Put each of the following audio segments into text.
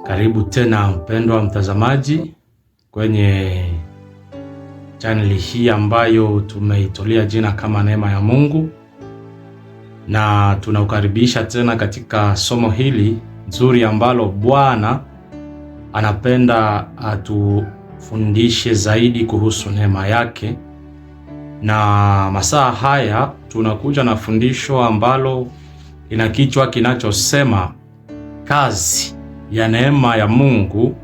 Karibu tena mpendwa mtazamaji kwenye channel hii ambayo tumeitolea jina kama Neema ya Mungu, na tunaukaribisha tena katika somo hili nzuri ambalo Bwana anapenda atufundishe zaidi kuhusu neema yake. Na masaa haya tunakuja na fundisho ambalo lina kichwa kinachosema kazi ya neema ya Mungu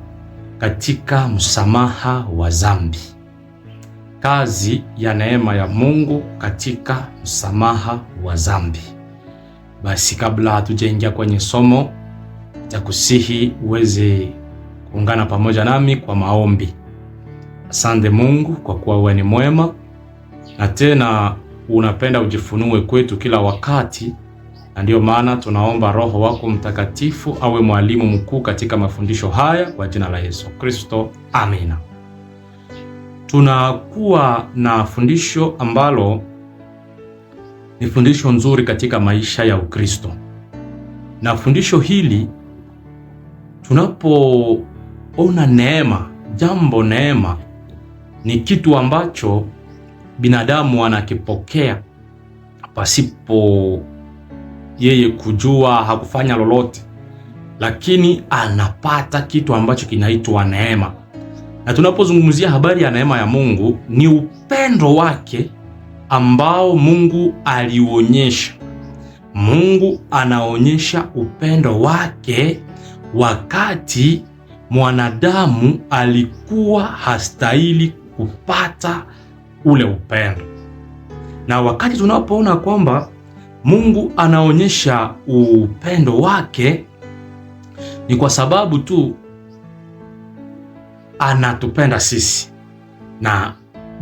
katika msamaha wa dhambi. Kazi ya neema ya Mungu katika msamaha wa dhambi. Basi kabla hatujaingia kwenye somo, nitakusihi uweze kuungana pamoja nami kwa maombi. Asante Mungu kwa kuwa wewe ni mwema na tena unapenda ujifunue kwetu kila wakati, na ndio maana tunaomba Roho wako Mtakatifu awe mwalimu mkuu katika mafundisho haya kwa jina la Yesu Kristo. Amina. Tunakuwa na fundisho ambalo ni fundisho nzuri katika maisha ya Ukristo. Na fundisho hili tunapoona neema, neema ni kitu ambacho binadamu anakipokea pasipo yeye kujua, hakufanya lolote, lakini anapata kitu ambacho kinaitwa neema. Na tunapozungumzia habari ya neema ya Mungu, ni upendo wake ambao Mungu alionyesha. Mungu anaonyesha upendo wake wakati mwanadamu alikuwa hastahili kupata ule upendo. Na wakati tunapoona kwamba Mungu anaonyesha upendo wake, ni kwa sababu tu anatupenda sisi. Na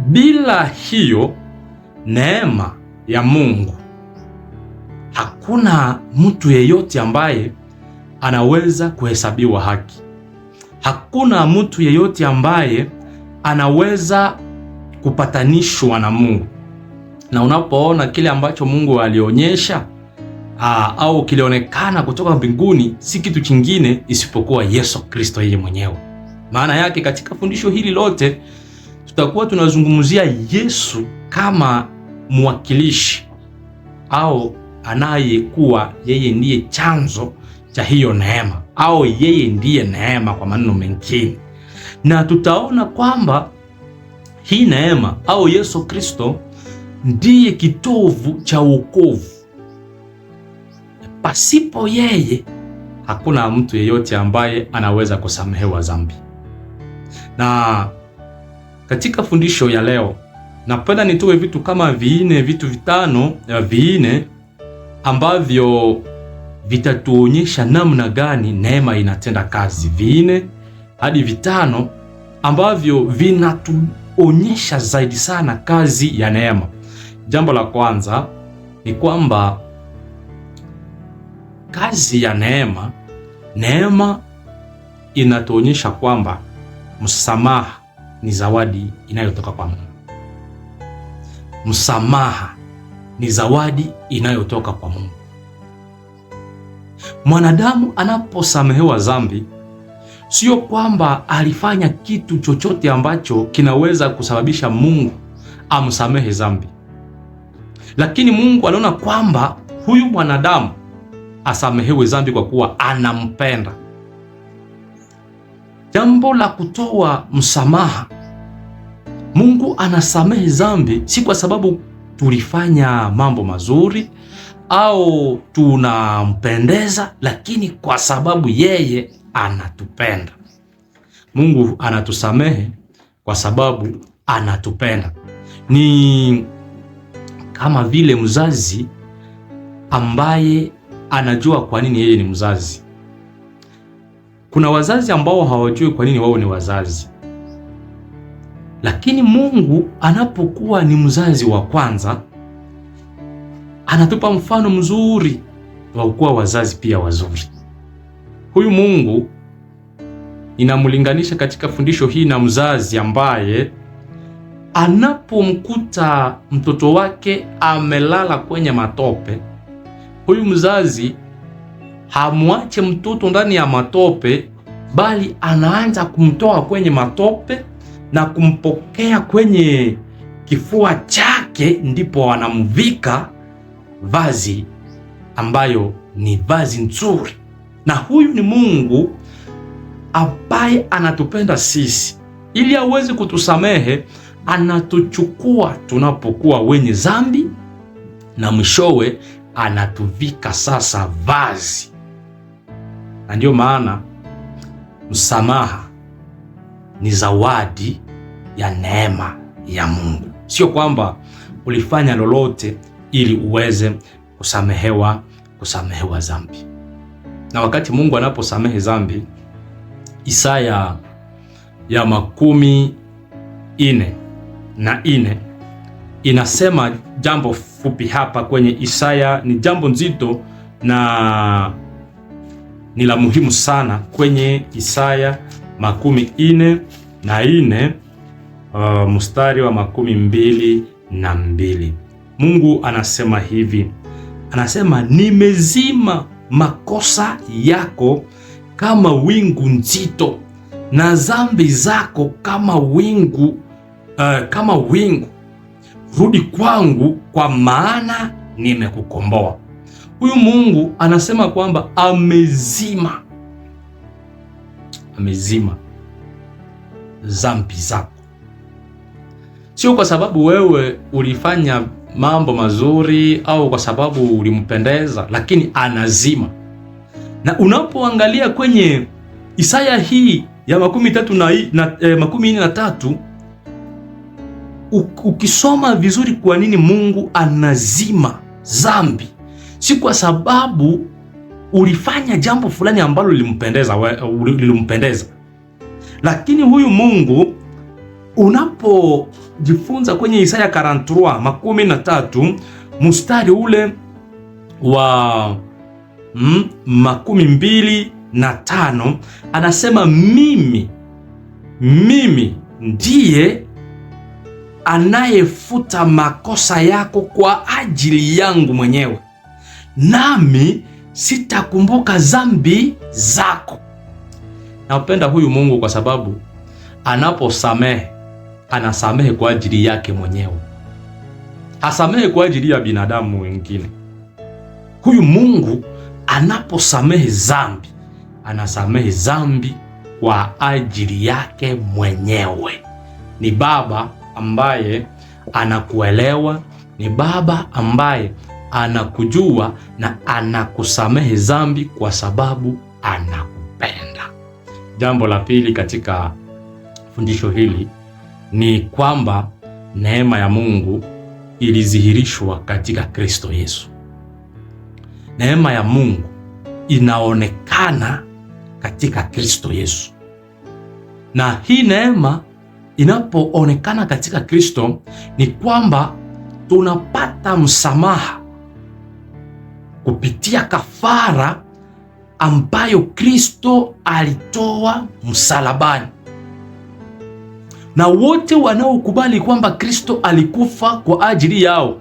bila hiyo neema ya Mungu, hakuna mtu yeyote ambaye anaweza kuhesabiwa haki. Hakuna mtu yeyote ambaye anaweza kupatanishwa na Mungu. Na unapoona kile ambacho Mungu alionyesha au kilionekana kutoka mbinguni, si kitu kingine isipokuwa Yesu Kristo yeye mwenyewe. Maana yake katika fundisho hili lote tutakuwa tunazungumzia Yesu kama mwakilishi au anayekuwa yeye ndiye chanzo cha hiyo neema, au yeye ndiye neema kwa maneno mengine. Na tutaona kwamba hii neema au Yesu Kristo ndiye kitovu cha wokovu. Pasipo yeye hakuna mtu yeyote ambaye anaweza kusamehewa dhambi. Na katika fundisho ya leo napenda nitoe vitu kama vitu vitano ambavyo vitatuonyesha namna gani neema inatenda kazi. 4 hadi 5 ambavyo vinatuonyesha zaidi sana kazi ya neema. Jambo la kwanza ni kwamba kazi ya neema inatuonyesha kwamba msamaha ni zawadi inayotoka kwa Mungu. Msamaha ni zawadi inayotoka kwa Mungu. Mwanadamu anaposamehewa dhambi, sio kwamba alifanya kitu chochote ambacho kinaweza kusababisha Mungu amsamehe dhambi, lakini Mungu anaona kwamba huyu mwanadamu asamehewe dhambi kwa kuwa anampenda. Jambo la kutoa msamaha, Mungu anasamehe dhambi si kwa sababu tulifanya mambo mazuri au tunampendeza, lakini kwa sababu yeye anatupenda. Mungu anatusamehe kwa sababu anatupenda. Ni kama vile mzazi ambaye anajua kwa nini yeye ni mzazi. Kuna wazazi ambao hawajui kwa nini wao ni wazazi, lakini Mungu anapokuwa ni mzazi wa kwanza, anatupa mfano mzuri wa kuwa wazazi pia wazuri. Huyu Mungu inamlinganisha katika fundisho hii na mzazi ambaye anapomkuta mtoto wake amelala kwenye matope, huyu mzazi hamwache mtoto ndani ya matope bali anaanza kumtoa kwenye matope na kumpokea kwenye kifua chake, ndipo anamvika vazi ambayo ni vazi nzuri. Na huyu ni Mungu ambaye anatupenda sisi, ili aweze kutusamehe. Anatuchukua tunapokuwa wenye dhambi, na mwishowe anatuvika sasa vazi. Na ndio maana msamaha ni zawadi ya neema ya Mungu. Sio kwamba ulifanya lolote ili uweze kusamehewa dhambi. Na wakati Mungu anaposamehe dhambi, Isaya ya 44 inasema jambo fupi hapa kwenye Isaya. Ni jambo nzito na ni la muhimu sana kwenye Isaya 44 mstari wa 22. Mungu anasema hivi, anasema, nimezima makosa yako kama wingu nzito, na dhambi zako kama wingu. Rudi kwangu, kwa maana nimekukomboa. Huyu Mungu anasema kwamba amezima dhambi zako. Sio kwa sababu wewe ulifanya mambo mazuri au kwa sababu ulimpendeza, lakini anazima. Na unapoangalia kwenye Isaya hii ya 43 ukisoma vizuri, kwa nini Mungu anazima dhambi? Si kwa sababu ulifanya jambo fulani ambalo lilimpendeza, lakini huyu Mungu, unapojifunza kwenye Isaya 43 mstari ule wa 25, anasema, mimi ndiye anayefuta makosa yako kwa ajili yangu mwenyewe, nami sitakumbuka dhambi zako. Napenda huyu Mungu kwa sababu anaposamehe, anasamehe kwa ajili yake mwenyewe, hasamehe kwa ajili ya binadamu wengine. Huyu Mungu anaposamehe dhambi, anasamehe dhambi kwa ajili yake mwenyewe. Ni Baba ambaye anakuelewa, ni Baba ambaye anakujua na anakusamehe dhambi kwa sababu anakupenda. Jambo la pili katika fundisho hili ni kwamba neema ya Mungu ilidhihirishwa katika Kristo Yesu. Neema ya Mungu inaonekana katika Kristo Yesu. Na hii neema inapoonekana katika Kristo ni kwamba tunapata msamaha kupitia kafara ambayo Kristo alitoa msalabani. Na wote wanaokubali kwamba Kristo alikufa kwa ajili yao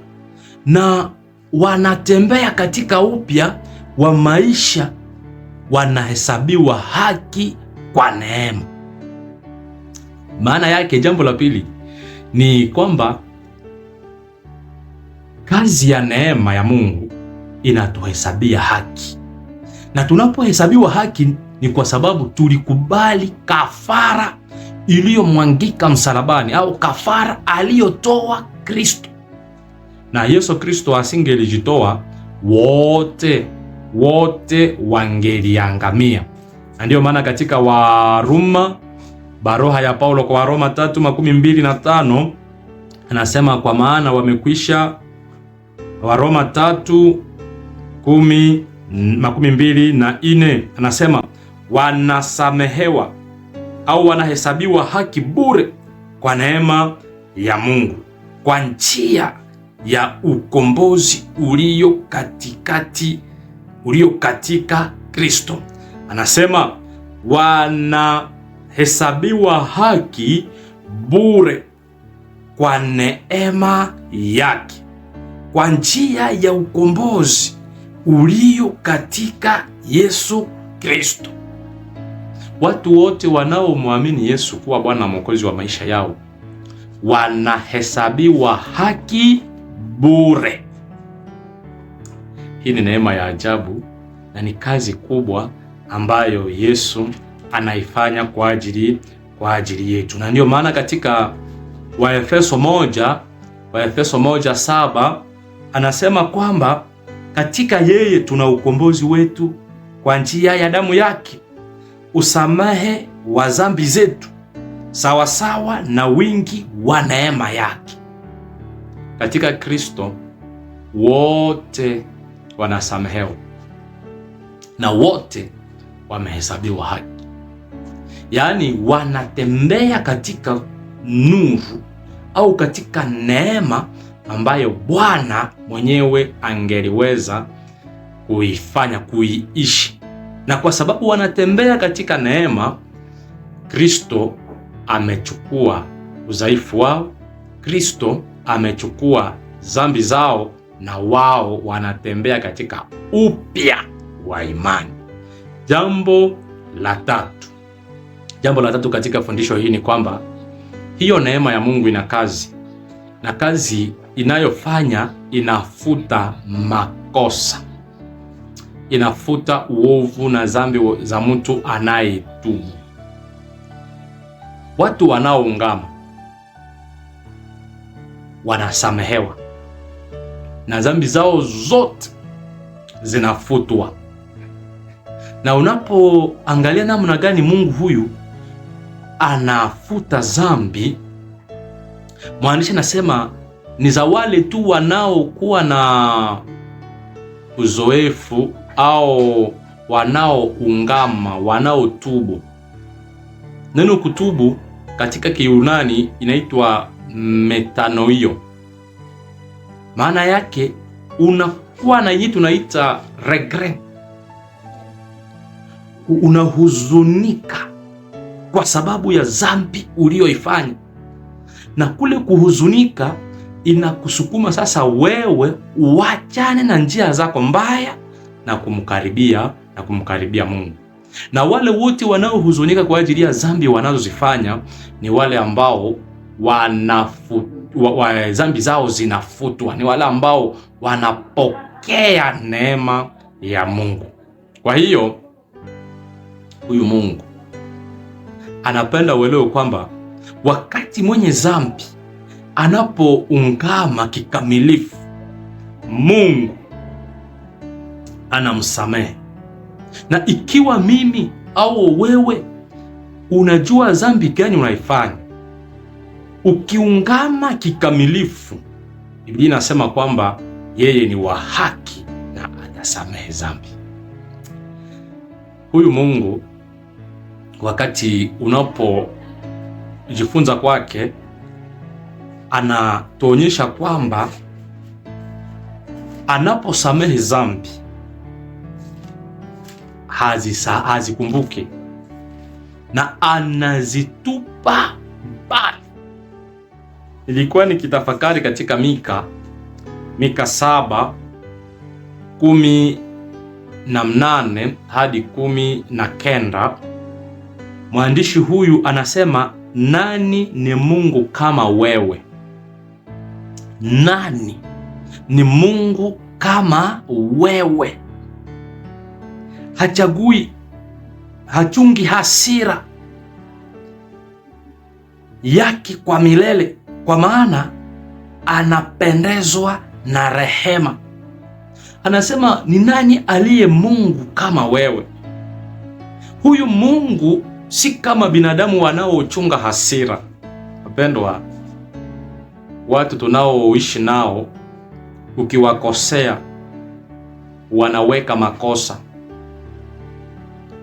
na wanatembea katika upya wa maisha, wanahesabiwa haki kwa neema. Maana yake, jambo la pili ni kwamba kazi ya neema ya Mungu inatuhesabia haki. Na tunapohesabiwa haki ni kwa sababu tulikubali kafara iliyomwangika msalabani, au kafara aliyotoa Kristo. Na Yesu Kristo asingelijitoa, wote wangeliangamia. Na ndio maana katika baroha ya Paulo kwa Waroma 3:25 anasema, kwa maana wamekwisha, Waroma 3:24 anasema, wanasamehewa au wanahesabiwa haki bure kwa neema ya Mungu kwa njia ya ukombozi ulio katika Kristo. Anasema wanahesabiwa haki bure kwa neema yake kwa njia ya ukombozi ulio katika Yesu Kristo. watu wote wanaomwamini Yesu kuwa Bwana na Mwokozi wa maisha yao wanahesabiwa haki bure. Hii ni neema ya ajabu na ni kazi kubwa ambayo Yesu anaifanya kwa ajili yetu. Na ndio maana katika Waefeso 1:7 anasema kwamba katika yeye tuna ukombozi wetu kwa njia ya damu yake, usamehe wa dhambi zetu sawasawa na wingi wa neema yake. Katika Kristo wote wanasamehewa na wote wamehesabiwa haki. Yaani wanatembea katika nuru au katika neema ambayo Bwana mwenyewe angeliweza kuiishi. Na kwa sababu wanatembea katika neema, Kristo amechukua udhaifu wao, Kristo amechukua dhambi zao, na wao wanatembea katika upya wa imani. Jambo la tatu katika fundisho hii ni kwamba hiyo neema ya Mungu ina kazi, na kazi inayofanya inafuta makosa, inafuta uovu na dhambi za mtu anayetubu. Watu wanaoungama wanasamehewa na dhambi zao zote zinafutwa. Na unapoangalia namna gani Mungu huyu anafuta dhambi, mwandishi anasema ni za wale tu wanaokuwa na uzoefu au wanaoungama, wanaotubu. Neno kutubu katika Kiyunani inaitwa metanoio. Maana yake unakuwa na yeye tunaita regret. Unahuzunika kwa sababu ya dhambi uliyoifanya, na kule kuhuzunika inakusukuma sasa wewe uachane na njia zako mbaya na kumkaribia Mungu. Na wale wote wanaohuzunika kwa ajili ya dhambi wanazozifanya ni wale ambao dhambi zao zinafutwa, ni wale ambao wanapokea neema ya Mungu. Kwa hiyo huyu Mungu anapenda uelewe kwamba wakati mwenye dhambi anapoungama kikamilifu, Mungu anamsamehe. Na ikiwa mimi au wewe unajua dhambi gani unaifanya, ukiungama kikamilifu, Biblia inasema kwamba yeye ni wa haki na atasamehe dhambi. Huyu Mungu wakati unapojifunza kwake, anatuonyesha kwamba anaposamehe dhambi hazikumbuke na anazitupa mbali. Ilikuwa nikitafakari katika Mika 7:18 hadi 19. Mwandishi huyu anasema, nani ni Mungu kama wewe? Nani ni Mungu kama wewe? Hachagui, hachungi hasira yake kwa milele, kwa maana anapendezwa na rehema. Anasema, ni nani aliye Mungu kama wewe? Huyu Mungu si kama binadamu wanaochunga hasira. Wapendwa, watu tunaoishi nao, ukiwakosea wanaweka makosa.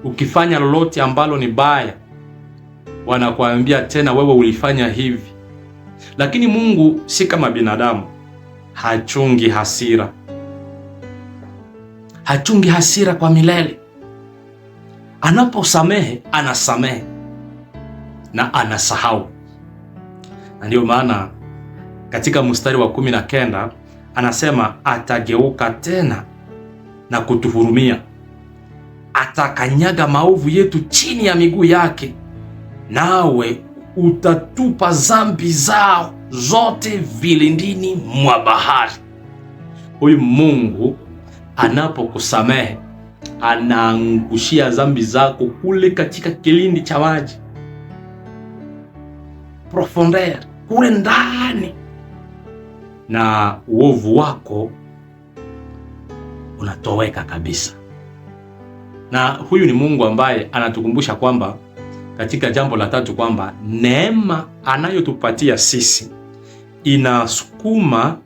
Ukifanya lolote ambalo ni baya, wanakuambia tena wewe ulifanya hivi. Lakini Mungu si kama binadamu, hachungi hasira. Hachungi hasira kwa milele. Anaposamehe, anasamehe na anasahau. Na ndio maana katika mstari wa 19 anasema atageuka tena na kutuhurumia, atakanyaga maovu yetu chini ya miguu yake, nawe utatupa dhambi zao zote vilindini mwa bahari. Huyu Mungu anapokusamehe anaangushia dhambi zako kule katika kilindi cha maji, profondeur, kule ndani, na uovu wako unatoweka kabisa. Na huyu ni Mungu ambaye anatukumbusha kwamba katika jambo la tatu kwamba neema anayotupatia sisi inasukuma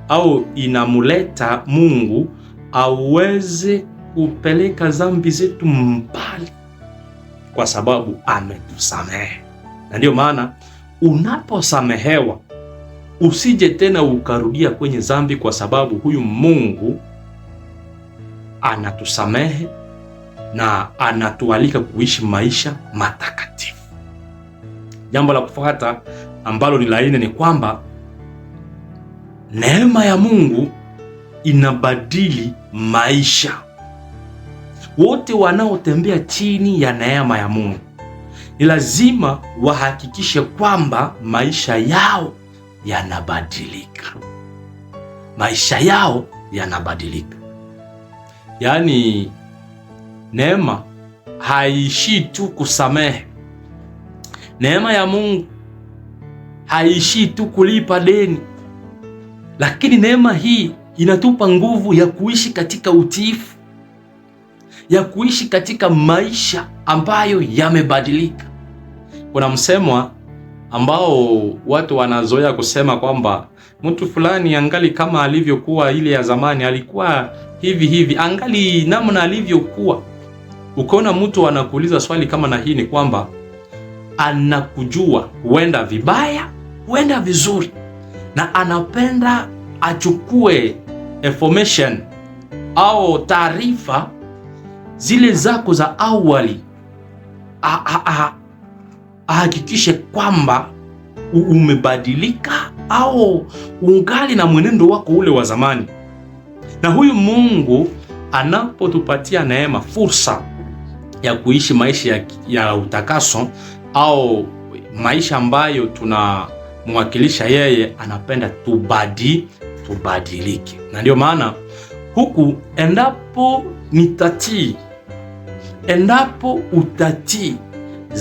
au inamuleta Mungu aweze kupeleka dhambi zetu mbali, kwa sababu ametusamehe. Na ndio maana unaposamehewa usije tena ukarudia kwenye dhambi, kwa sababu huyu Mungu anatusamehe na anatualika kuishi maisha matakatifu. Jambo la kufuata ambalo ni la nne ni kwamba neema ya Mungu inabadili maisha. Wote wanaotembea chini ya neema ya Mungu ni lazima wahakikishe kwamba maisha yao yanabadilika. Maisha yao yanabadilika. Yaani neema haishi tu kusamehe. Neema ya Mungu haishi tu kulipa deni. Lakini neema hii inatupa nguvu ya kuishi katika utiifu, ya kuishi katika maisha ambayo yamebadilika. Kuna msemo ambao watu wanazoea kusema kwamba mtu fulani angali kama alivyokuwa ile ya zamani, alikuwa hivi hivi, angali namna alivyokuwa. Ukiona mtu anakuuliza swali kama na hii, ni kwamba anakujua, huenda vibaya, huenda vizuri, na anapenda achukue information au taarifa zile zako za awali, ahakikishe kwamba umebadilika au ungali na mwenendo wako ule wa zamani. Na huyu Mungu anapotupatia neema, fursa ya kuishi maisha ya utakaso au maisha ambayo tunamwakilisha yeye, anapenda tubadilike. Na ndio maana huku, endapo utatii,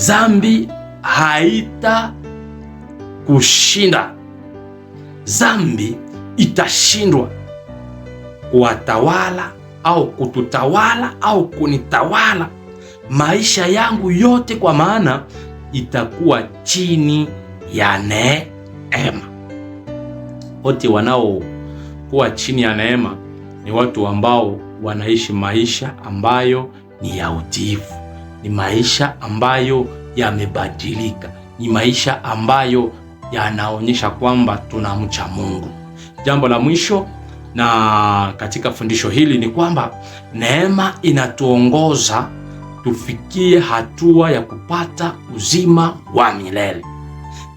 dhambi haita kushinda. Dhambi itashindwa kuwatawala au kututawala au kunitawala maisha yangu yote, kwa maana itakuwa chini ya neema. Wote wanaokuwa chini ya neema ni watu ambao wanaishi maisha ambayo ni ya utiifu, ni maisha ambayo yamebadilika, ni maisha ambayo yanaonyesha kwamba tunamcha Mungu. Jambo la mwisho na katika fundisho hili ni kwamba neema inatuongoza tufikie hatua ya kupata uzima wa milele.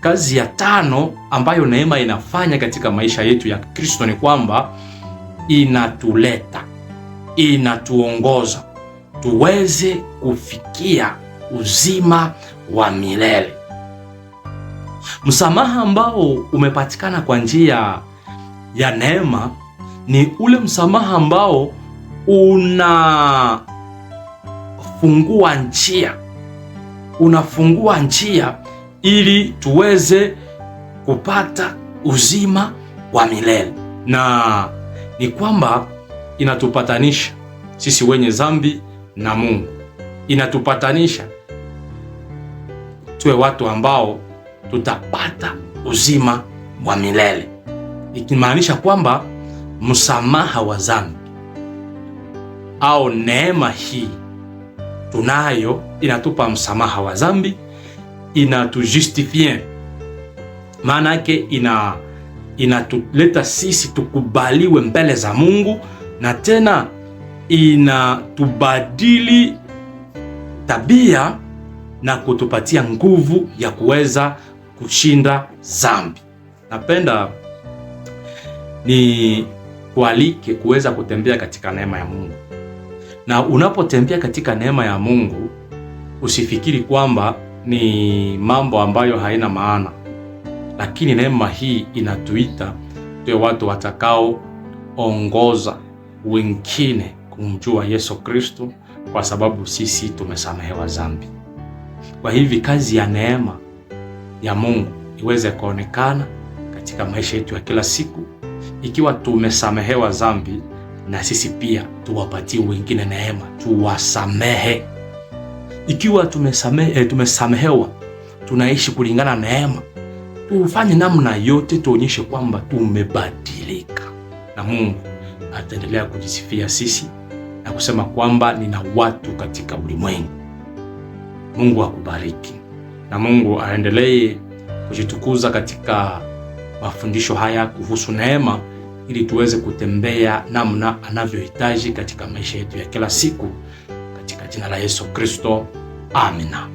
Kazi ya tano ambayo neema inafanya katika maisha yetu ya Kristo ni kwamba inatuongoza tuweze kufikia uzima wa milele. Msamaha ambao umepatikana kwa njia ya neema ni ule msamaha ambao unafungua njia ili tuweze kupata uzima wa milele. Na ni kwamba inatupatanisha sisi wenye dhambi na Mungu. Inatupatanisha tuwe watu ambao tutapata uzima wa milele. Ikimaanisha kwamba msamaha wa dhambi au neema hii tunayo, inatupa msamaha wa dhambi, inatujustifie. Maana yake inatuleta sisi tukubaliwe mbele za Mungu, na tena inatubadili tabia na kutupatia nguvu ya kuweza kushinda dhambi. Napenda ni kualike kuweza kutembea katika neema ya Mungu. Na unapotembea katika neema ya Mungu, usifikiri kwamba ni mambo ambayo haina maana, lakini neema hii inatuita tuwe watu watakaoongoza wengine kumjua Yesu Kristo, kwa sababu sisi tumesamehewa dhambi. Kwa hivi kazi ya neema ya Mungu iweze kuonekana katika maisha yetu ya kila siku. Ikiwa tumesamehewa dhambi, na sisi pia tuwapatie wengine neema, tuwasamehe. Ikiwa tumesamehewa, tunaishi kulingana na neema, tufanye namna yote tuonyeshe kwamba tumebadilika, na Mungu ataendelea kujisifia sisi na kusema kwamba nina watu katika ulimwengu. Mungu akubariki, na Mungu aendelee kujitukuza katika mafundisho haya kuhusu neema, ili tuweze kutembea namna anavyohitaji katika maisha yetu ya kila siku, katika jina la Yesu Kristo. Amina.